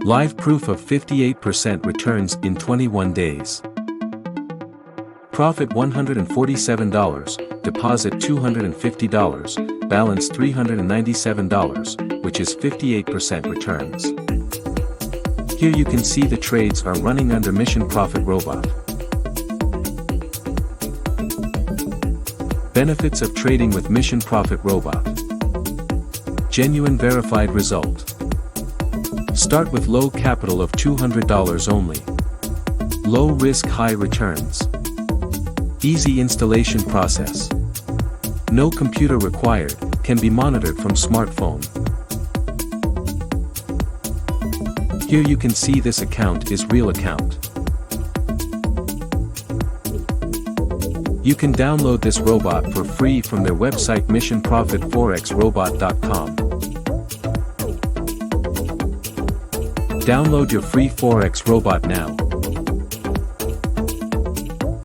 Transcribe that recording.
Live proof of 58% returns in 21 days. Profit $147, deposit $250, balance $397, which is 58% returns. Here you can see the trades are running under Mission Profit Robot. Benefits of trading with Mission Profit Robot. Genuine verified result. Start with low capital of $200 only. Low risk, high returns. Easy installation process. No computer required, can be monitored from smartphone. Here you can see this account is real account. You can download this robot for free from their website missionprofitforexrobot.com. Download your free Forex robot now.